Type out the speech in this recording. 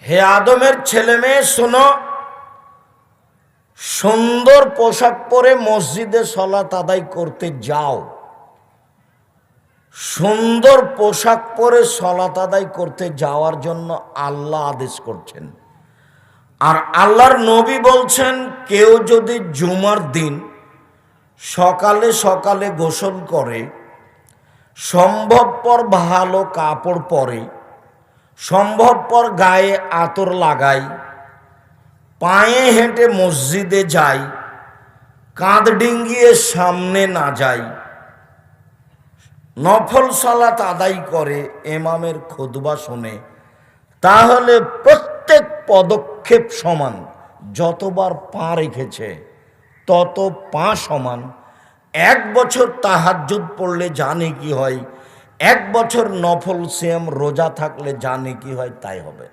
হে আদমের ছেলে মেয়ে শোনো, সুন্দর পোশাক পরে মসজিদে সালাত আদায় করতে যাও। সুন্দর পোশাক পরে সালাত আদায় করতে যাওয়ার জন্য আল্লাহ আদেশ করছেন। আর আল্লাহর নবী বলছেন, কেউ যদি জুমার দিন সকালে সকালে গোসল করে, সম্ভবপর ভালো কাপড় পরে, সম্ভবপর গায়ে আতর লাগায়, পায়ে হেঁটে মসজিদে যায়, কাঁধ ডিঙ্গিয়ে সামনে না যায়, নফল সালাত আদায় করে, ইমামের খুতবা শোনে, তাহলে প্রত্যেক পদক্ষেপ সমান। যতবার পা রেখেছে তত পা সমান। 1 বছর তাহাজ্জুদ পড়লে জানে কি হয়, 1 বছর নফল সিয়াম রোজা থাকলে জানে কি হয়, তাই হবে।